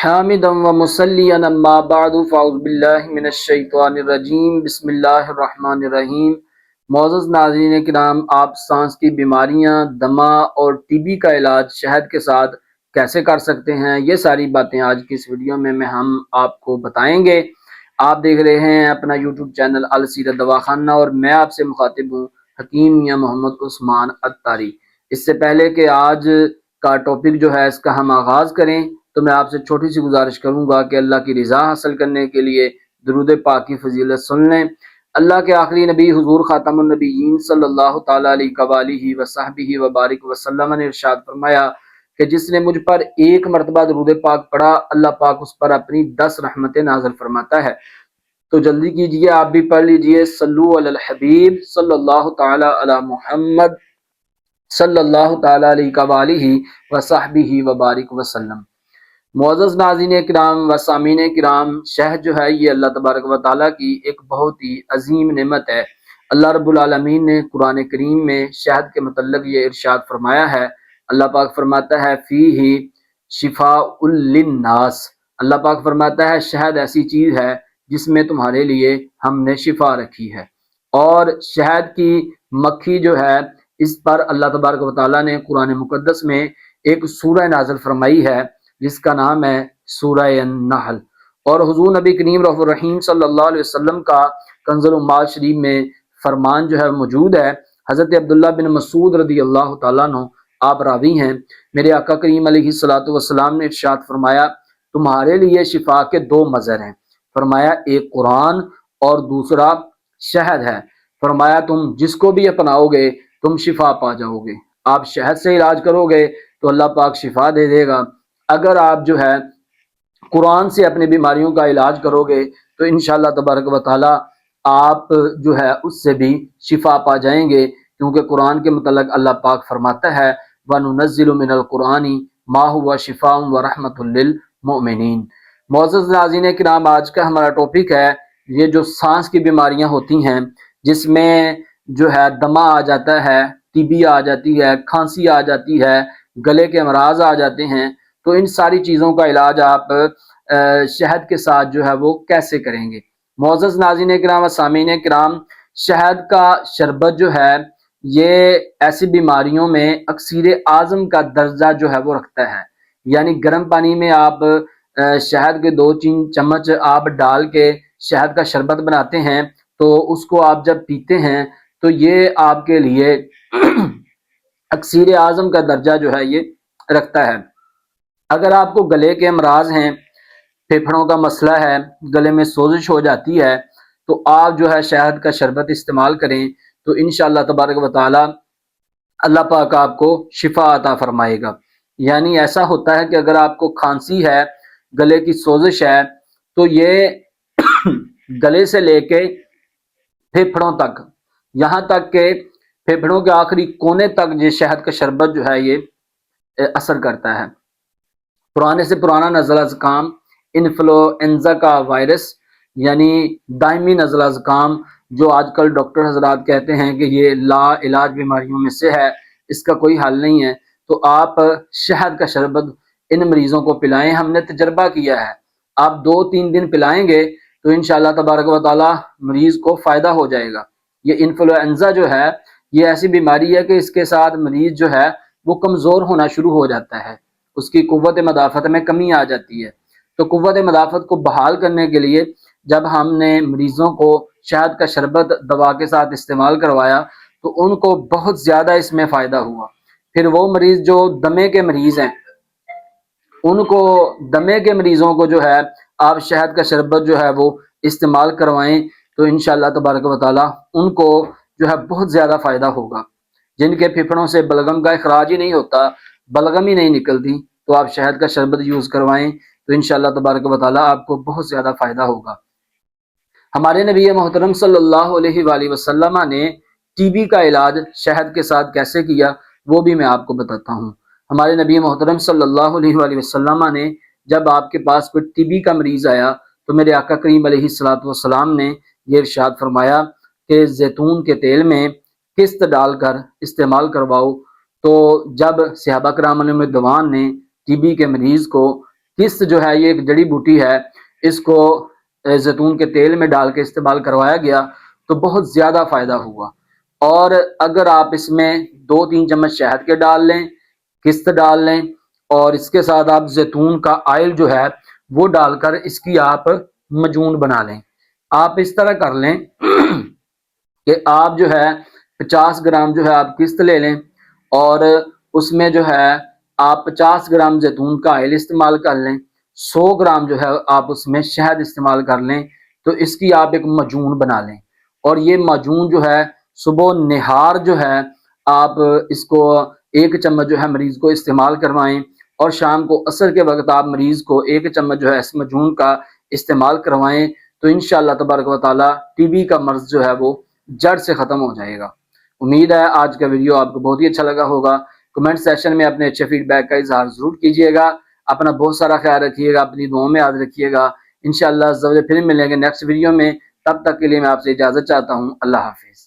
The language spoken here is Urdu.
حامدا ومصليا اما بعد فاعوذ باللہ من الشیطان الرجیم بسم اللہ الرحمن الرحیم۔ معزز ناظرین کرام، آپ سانس کی بیماریاں، دمہ اور ٹی بی کا علاج شہد کے ساتھ کیسے کر سکتے ہیں، یہ ساری باتیں آج کی اس ویڈیو میں ہم آپ کو بتائیں گے۔ آپ دیکھ رہے ہیں اپنا یوٹیوب چینل السیرت دواخانہ اور میں آپ سے مخاطب ہوں حکیم میاں محمد عثمان اتاری۔ اس سے پہلے کہ آج کا ٹاپک جو ہے اس کا ہم آغاز کریں تو میں آپ سے چھوٹی سی گزارش کروں گا کہ اللہ کی رضا حاصل کرنے کے لیے درود پاک کی فضیلت سن لیں۔ اللہ کے آخری نبی حضور خاتم النبیین صلی اللہ تعالیٰ علیہ وآلہ وصحبہ وبارک وسلم نے ارشاد فرمایا کہ جس نے مجھ پر ایک مرتبہ درود پاک پڑھا، اللہ پاک اس پر اپنی 10 رحمتیں نازل فرماتا ہے۔ تو جلدی کیجئے، آپ بھی پڑھ لیجئے، صلو علی الحبیب صلی اللہ تعالیٰ علی محمد صلی اللہ تعالیٰ علیہ وآلہ وصحبہ وبارک وسلم۔ معزز ناظرین کرام و سامعین کرام، شہد جو ہے یہ اللہ تبارک و تعالیٰ کی ایک بہت ہی عظیم نعمت ہے۔ اللہ رب العالمین نے قرآن کریم میں شہد کے متعلق یہ ارشاد فرمایا ہے۔ اللہ پاک فرماتا ہے فیہ شفاء للناس، اللہ پاک فرماتا ہے شہد ایسی چیز ہے جس میں تمہارے لیے ہم نے شفا رکھی ہے۔ اور شہد کی مکھی جو ہے اس پر اللہ تبارک و تعالیٰ نے قرآن مقدس میں ایک سورہ نازل فرمائی ہے جس کا نام ہے سورہ النحل۔ اور حضور نبی کریم رؤوف الرحیم صلی اللہ علیہ وسلم کا کنز الاموال شریف میں فرمان جو ہے موجود ہے۔ حضرت عبداللہ بن مسعود رضی اللہ تعالیٰ عنہ آپ راوی ہیں، میرے آقا کریم علیہ الصلوۃ والسلام نے ارشاد فرمایا تمہارے لیے شفا کے 2 مظہر ہیں، فرمایا ایک قرآن اور دوسرا شہد ہے، فرمایا تم جس کو بھی اپناؤ گے تم شفا پا جاؤ گے۔ آپ شہد سے علاج کرو گے تو اللہ پاک شفا دے دے گا، اگر آپ جو ہے قرآن سے اپنی بیماریوں کا علاج کرو گے تو انشاءاللہ تبارک و تعالی آپ جو ہے اس سے بھی شفا پا جائیں گے، کیونکہ قرآن کے متعلق اللہ پاک فرماتا ہے وَنُنَزِّلُ مِنَ الْقُرْآنِ مَا هُوَ شِفَاءٌ وَرَحْمَةٌ لِّلْمُؤْمِنِينَ۔ معزز ناظرین کرام، آج کا ہمارا ٹاپک ہے یہ جو سانس کی بیماریاں ہوتی ہیں جس میں جو ہے دمہ آ جاتا ہے، ٹی بی آ جاتی ہے، کھانسی آ جاتی ہے، گلے کے امراض آ جاتے ہیں، تو ان ساری چیزوں کا علاج آپ شہد کے ساتھ جو ہے وہ کیسے کریں گے۔ معزز ناظرین کرام و سامعین کرام، شہد کا شربت جو ہے یہ ایسی بیماریوں میں اکسیر اعظم کا درجہ جو ہے وہ رکھتا ہے، یعنی گرم پانی میں آپ شہد کے 2-3 چمچ آپ ڈال کے شہد کا شربت بناتے ہیں تو اس کو آپ جب پیتے ہیں تو یہ آپ کے لیے اکسیر اعظم کا درجہ جو ہے یہ رکھتا ہے۔ اگر آپ کو گلے کے امراض ہیں، پھیپھڑوں کا مسئلہ ہے، گلے میں سوزش ہو جاتی ہے، تو آپ جو ہے شہد کا شربت استعمال کریں تو انشاءاللہ تبارک و تعالی اللہ پاک آپ کو شفا عطا فرمائے گا۔ یعنی ایسا ہوتا ہے کہ اگر آپ کو کھانسی ہے، گلے کی سوزش ہے، تو یہ گلے سے لے کے پھیپھڑوں تک، یہاں تک کہ پھیپھڑوں کے آخری کونے تک یہ شہد کا شربت جو ہے یہ اثر کرتا ہے۔ پرانے سے پرانا نزلہ زکام، انفلوئنزا کا وائرس یعنی دائمی نزلہ زکام جو آج کل ڈاکٹر حضرات کہتے ہیں کہ یہ لا علاج بیماریوں میں سے ہے، اس کا کوئی حل نہیں ہے، تو آپ شہد کا شربت ان مریضوں کو پلائیں۔ ہم نے تجربہ کیا ہے، آپ 2-3 دن پلائیں گے تو انشاءاللہ تبارک و تعالی مریض کو فائدہ ہو جائے گا۔ یہ انفلوئنزا جو ہے یہ ایسی بیماری ہے کہ اس کے ساتھ مریض جو ہے وہ کمزور ہونا شروع ہو جاتا ہے، اس کی قوت مدافعت میں کمی آ جاتی ہے۔ تو قوت مدافعت کو بحال کرنے کے لیے جب ہم نے مریضوں کو شہد کا شربت دوا کے ساتھ استعمال کروایا تو ان کو بہت زیادہ اس میں فائدہ ہوا۔ پھر وہ مریض جو دمے کے مریض ہیں، ان کو دمے کے مریضوں کو جو ہے آپ شہد کا شربت جو ہے وہ استعمال کروائیں تو انشاءاللہ تبارک و تعالی ان کو جو ہے بہت زیادہ فائدہ ہوگا۔ جن کے پھیپھڑوں سے بلغم کا اخراج ہی نہیں ہوتا، بلغم ہی نہیں نکلتی، تو آپ شہد کا شربت یوز کروائیں تو انشاءاللہ تبارک و تعالی آپ کو بہت زیادہ فائدہ ہوگا۔ ہمارے نبی محترم صلی اللہ علیہ وآلہ وسلم نے ٹی بی کا علاج شہد کے ساتھ کیسے کیا وہ بھی میں آپ کو بتاتا ہوں۔ ہمارے نبی محترم صلی اللہ علیہ وآلہ وسلم نے جب آپ کے پاس کوئی ٹی بی کا مریض آیا تو میرے آقا کریم علیہ الصلوۃ والسلام نے یہ ارشاد فرمایا کہ زیتون کے تیل میں قسط ڈال کر استعمال کرواؤ۔ تو جب صحابہ کرام علیہ رضوان نے ٹی بی کے مریض کو قسط جو ہے یہ ایک جڑی بوٹی ہے، اس کو زیتون کے تیل میں ڈال کے استعمال کروایا گیا تو بہت زیادہ فائدہ ہوا۔ اور اگر آپ اس میں 2-3 چمچ شہد کے ڈال لیں، قسط ڈال لیں، اور اس کے ساتھ آپ زیتون کا آئل جو ہے وہ ڈال کر اس کی آپ مجون بنا لیں۔ آپ اس طرح کر لیں کہ آپ جو ہے 50 گرام جو ہے آپ قسط لے لیں، اور اس میں جو ہے آپ 50 گرام زیتون کا آئل استعمال کر لیں، 100 گرام جو ہے آپ اس میں شہد استعمال کر لیں، تو اس کی آپ ایک مجون بنا لیں۔ اور یہ مجون جو ہے صبح نہار جو ہے آپ اس کو 1 چمچ جو ہے مریض کو استعمال کروائیں، اور شام کو عصر کے وقت آپ مریض کو 1 چمچ جو ہے اس مجون کا استعمال کروائیں، تو انشاءاللہ تبارک و تعالی ٹی بی کا مرض جو ہے وہ جڑ سے ختم ہو جائے گا۔ امید ہے آج کا ویڈیو آپ کو بہت ہی اچھا لگا ہوگا۔ کمنٹ سیکشن میں اپنے اچھے فیڈ بیک کا اظہار ضرور کیجیے گا۔ اپنا بہت سارا خیال رکھیے گا، اپنی دعاؤں میں یاد رکھیے گا۔ انشاءاللہ پھر ملیں گے نیکسٹ ویڈیو میں، تب تک کے لیے میں آپ سے اجازت چاہتا ہوں۔ اللہ حافظ۔